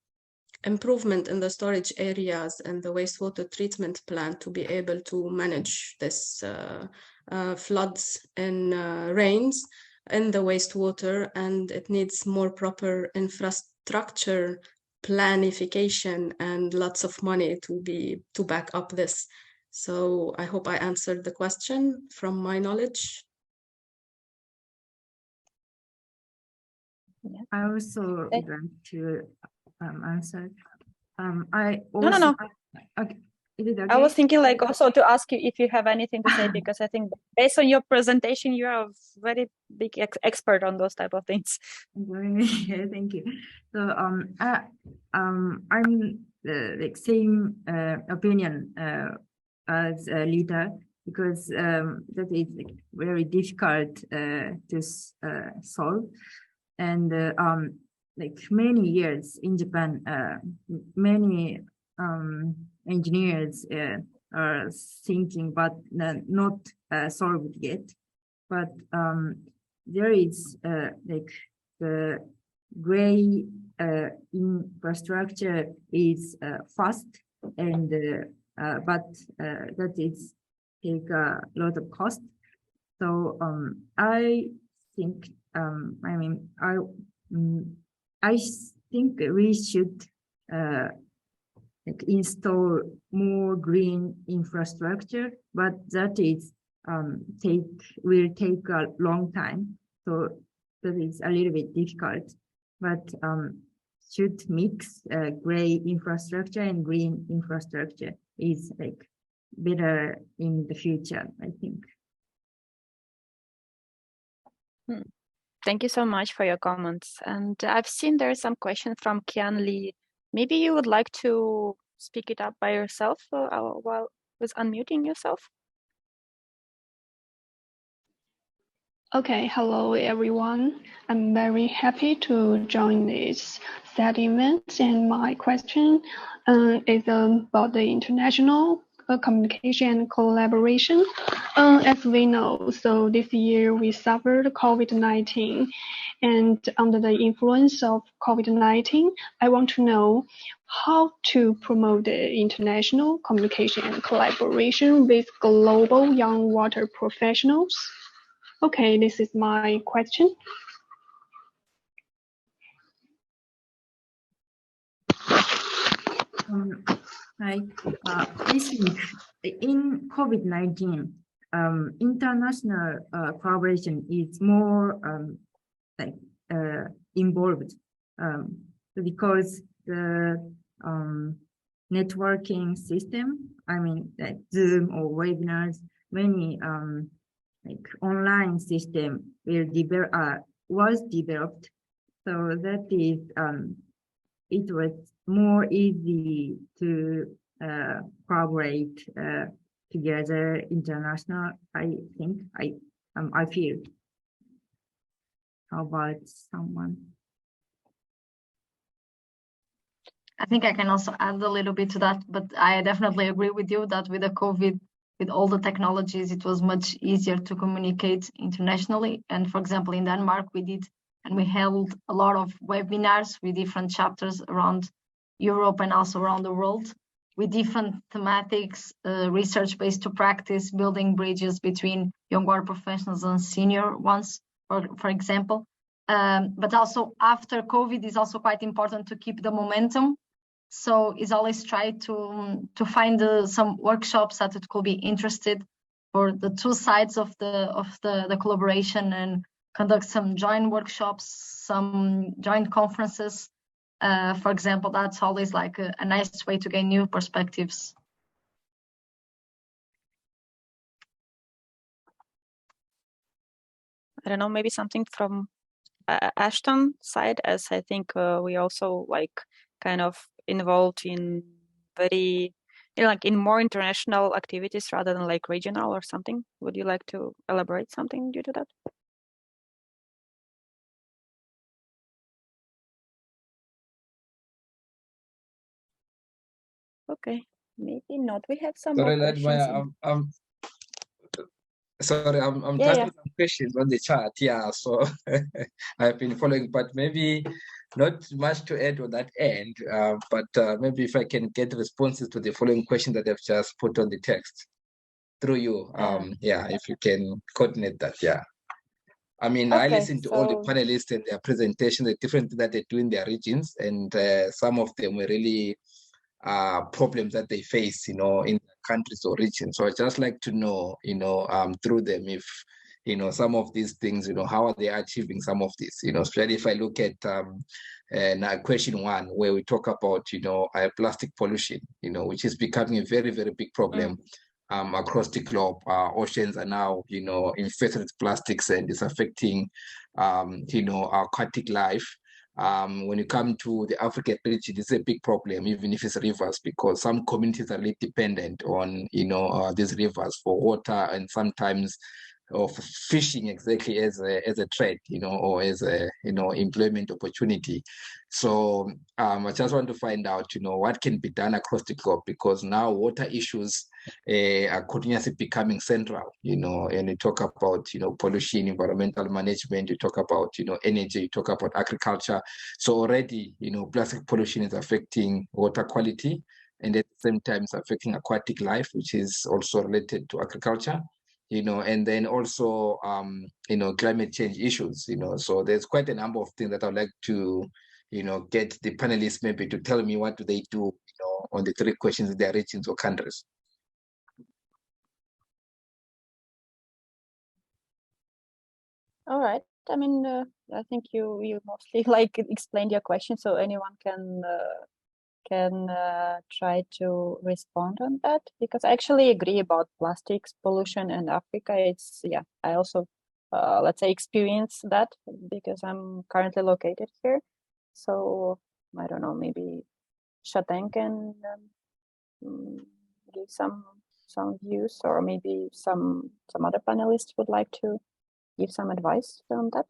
improvement in the storage areas and the wastewater treatment plant to be able to manage this floods and rains in the wastewater, and it needs more proper infrastructure planification and lots of money to back up this. So I hope I answered the question from my knowledge.
I also would like to answer. I
No.
Okay. Is it okay?
I was thinking like also to ask you if you have anything to say, because I think based on your presentation, you are a very big expert on those type of things.
Thank you. So I'm like same opinion as a leader, because that is like very difficult to solve, and like many years in Japan, many engineers are thinking, but not solved yet. But there is like the gray infrastructure is fast, and but that is take a lot of cost. So I think I think we should like install more green infrastructure, but that is will take a long time. So that is a little bit difficult, but should mix gray infrastructure and green infrastructure is like better in the future, I think.
Thank you so much for your comments. And I've seen there's some question from Kian Lee. Maybe you would like to speak it up by yourself while with unmuting yourself.
Okay, hello everyone. I'm very happy to join this STAT event, and my question is about the international communication and collaboration. As we know, so this year we suffered COVID-19, and under the influence of COVID-19, I want to know how to promote the international communication and collaboration with global young water professionals. Okay, this is my question.
I think in COVID-19, international collaboration is more like involved because the networking system, I mean, like Zoom or webinars, many like online system was developed, so that is it was more easy to collaborate together international. I think I feel. How about someone?
I think I can also add a little bit to that, but I definitely agree with you that with the COVID, with all the technologies, it was much easier to communicate internationally. And for example, in Denmark, we held a lot of webinars with different chapters around Europe and also around the world, with different thematics, research-based to practice, building bridges between young water professionals and senior ones, for example. But also after COVID is also quite important to keep the momentum. So is always try to find some workshops that it could be interested for the two sides of the collaboration, and conduct some joint workshops, some joint conferences. For example, that's always like a nice way to gain new perspectives.
I don't know, maybe something from Ashton side, as I think we also like kind of involved in very, like in more international activities rather than like regional or something. Would you like to elaborate something due to that? Okay, maybe not. We have some
Sorry,
more
that
questions.
sorry, I'm
Yeah,
typing some questions on the chat. Yeah, so I've been following, but maybe not much to add on that end. But maybe if I can get responses to the following questions that I've just put on the text through you. Yeah, if you can coordinate that. Yeah. I mean, I
Okay,
listened to all the panelists and their presentation, the different things that they do in their regions, and some of them were really problems that they face, in countries or regions. So I just like to know, through them, if some of these things, how are they achieving some of this? Especially if I look at now question 1, where we talk about plastic pollution, which is becoming a very, very big problem. Across the globe. Oceans are now, infested with plastics, and it's affecting, our aquatic life. When you come to the African region, it's a big problem, even if it's rivers, because some communities are really dependent on, these rivers for water, and sometimes of fishing exactly as a trade, or as a, employment opportunity. So I just want to find out, what can be done across the globe, because now water issues are continuously becoming central, and you talk about, pollution, environmental management, you talk about, energy, you talk about agriculture. So already, plastic pollution is affecting water quality, and at the same time it's affecting aquatic life, which is also related to agriculture. And then also, climate change issues, so there's quite a number of things that I'd like to, get the panelists maybe to tell me what do they do, on the 3 questions in their regions or countries.
all right. I mean, I think you mostly like explained your question, so anyone can try to respond on that, because I actually agree about plastics pollution in Africa. It's, yeah, I also let's say experience that because I'm currently located here. So I don't know, maybe Shateng can give some views, or maybe some other panelists would like to give some advice on that.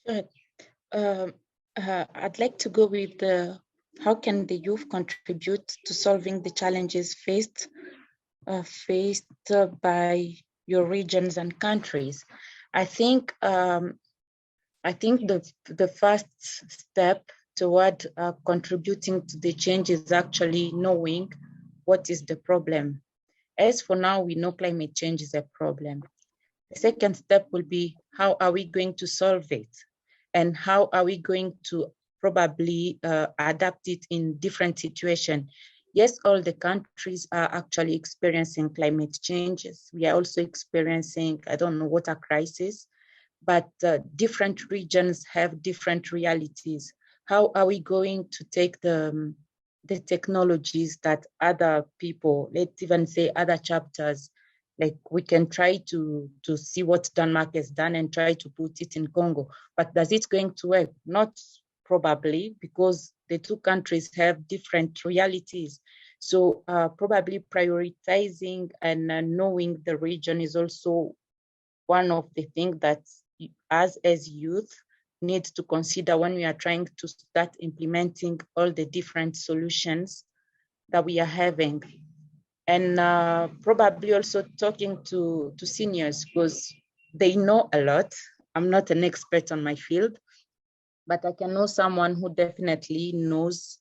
Sure. I'd like to go with how can the youth contribute to solving the challenges faced by your regions and countries. I think the first step toward contributing to the change is actually knowing what is the problem. As for now, we know climate change is a problem. The second step will be, how are we going to solve it? And how are we going to probably adapt it in different situations? Yes, all the countries are actually experiencing climate changes. We are also experiencing, I don't know, water crisis, but different regions have different realities. How are we going to take the technologies that other people, let's even say other chapters, like we can try to see what Denmark has done and try to put it in Congo, but does it going to work? Not probably, because the 2 countries have different realities. So probably prioritizing and knowing the region is also one of the things that as youth need to consider when we are trying to start implementing all the different solutions that we are having. And probably also talking to seniors, because they know a lot. I'm not an expert on my field, but I can know someone who definitely knows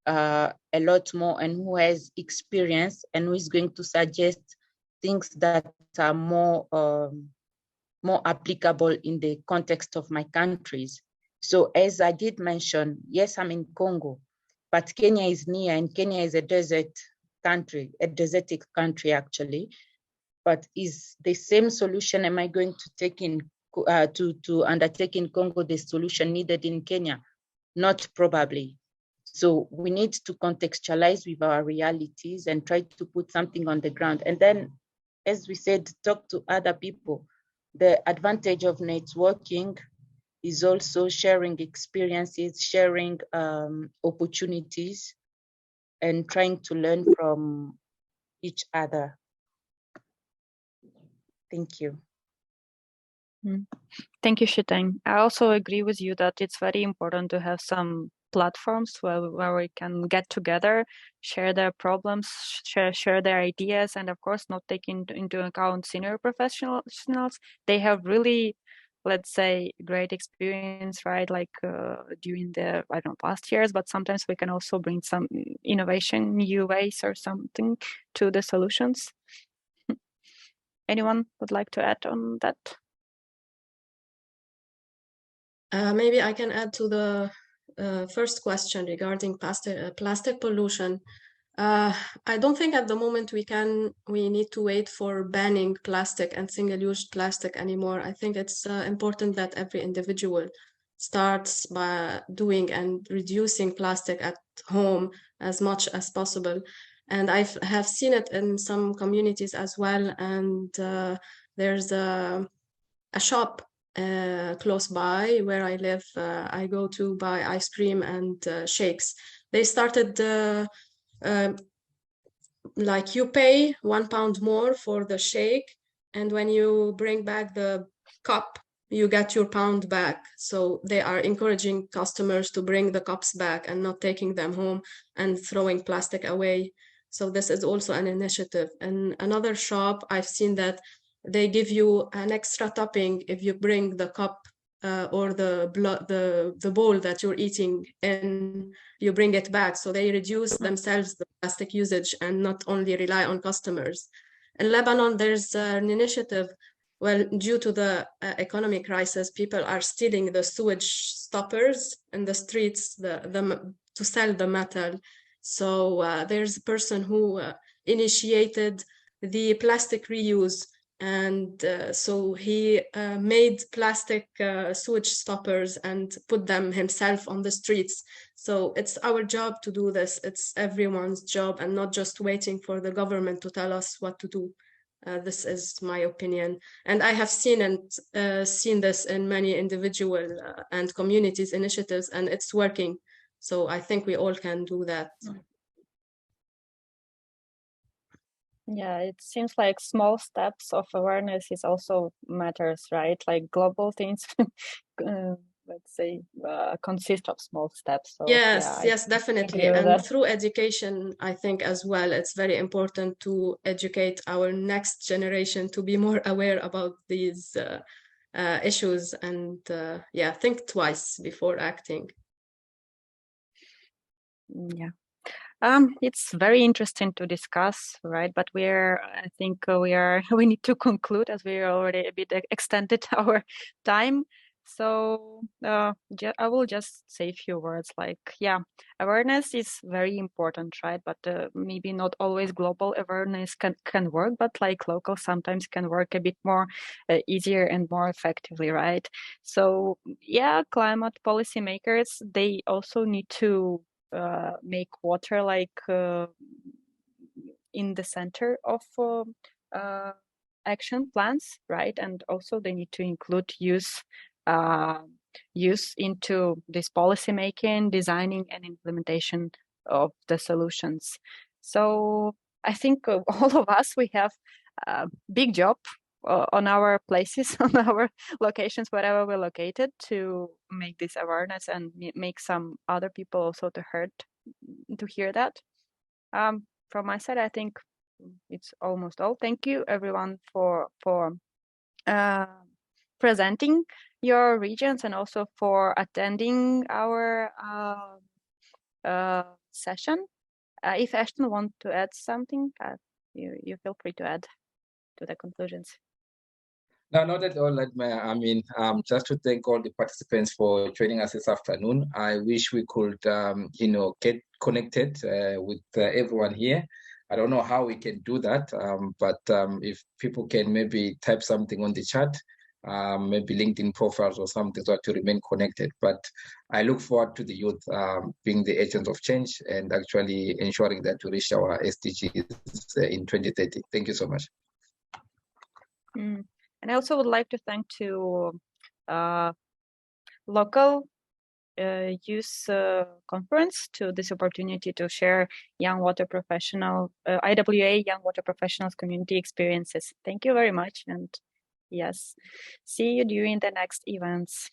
a lot more and who has experience and who is going to suggest things that are more applicable in the context of my countries. So as I did mention, yes, I'm in Congo, but Kenya is near, and Kenya is a desert country, a desertic country actually. But is the same solution am I going to take in to undertake in Congo the solution needed in Kenya? Not probably. So we need to contextualize with our realities and try to put something on the ground. And then, as we said, talk to other people. The advantage of networking is also sharing experiences, sharing opportunities, and trying to learn from each other. Thank you.
Thank you, Shateng. I also agree with you that it's very important to have some platforms where we can get together, share their problems, share their ideas, and of course not take into account senior professionals. They have really, let's say, great experience, right? Like during the, I don't know, past years, but sometimes we can also bring some innovation, new ways or something to the solutions. Anyone would like to add on that?
Maybe I can add to the first question regarding plastic pollution. I don't think at the moment we need to wait for banning plastic and single-use plastic anymore. I think it's important that every individual starts by doing and reducing plastic at home as much as possible. And I have seen it in some communities as well. And there's a shop close by where I live. I go to buy ice cream and shakes. They started like you pay £1 more for the shake, and when you bring back the cup, you get your £1 back. So they are encouraging customers to bring the cups back and not taking them home and throwing plastic away. So this is also an initiative. And another shop, I've seen that they give you an extra topping if you bring the cup or the bowl that you're eating in, you bring it back. So they reduce themselves the plastic usage and not only rely on customers. In Lebanon, there's an initiative. Well, due to the economic crisis, people are stealing the sewage stoppers in the streets to sell the metal. So there's a person who initiated the plastic reuse. And so he made plastic sewage stoppers and put them himself on the streets. So it's our job to do this. It's everyone's job, and not just waiting for the government to tell us what to do. This is my opinion. And I have seen this in many individual and communities initiatives, and it's working. So I think we all can do that.
Yeah, it seems like small steps of awareness is also matters, right? Like global things, let's say, consist of small steps. So,
yes,
yeah,
yes, definitely. And through education, I think as well, it's very important to educate our next generation to be more aware about these issues and yeah, think twice before acting.
Yeah. It's very interesting to discuss, right? But I think we need to conclude as we are already a bit extended our time. So I will just say a few words like, yeah, awareness is very important, right? But maybe not always global awareness can work, but like local sometimes can work a bit more easier and more effectively, right? So yeah, climate policymakers, they also need to make water like in the center of action plans, right? And also they need to include use into this policy making, designing, and implementation of the solutions. So I think all of us, we have a big job on our places, on our locations, wherever we're located, to make this awareness and make some other people also to hear that. From my side, I think it's almost all. Thank you everyone for presenting your regions and also for attending our session. If Ashton wants to add something, you feel free to add to the conclusions.
No, not at all. I mean, just to thank all the participants for joining us this afternoon. I wish we could, get connected with everyone here. I don't know how we can do that, but if people can maybe type something on the chat, maybe LinkedIn profiles or something, so to remain connected. But I look forward to the youth being the agents of change and actually ensuring that we reach our SDGs in 2030. Thank you so much.
And I also would like to thank to local youth conference to this opportunity to share young water professional, IWA young water professionals community experiences. Thank you very much. And yes, see you during the next events.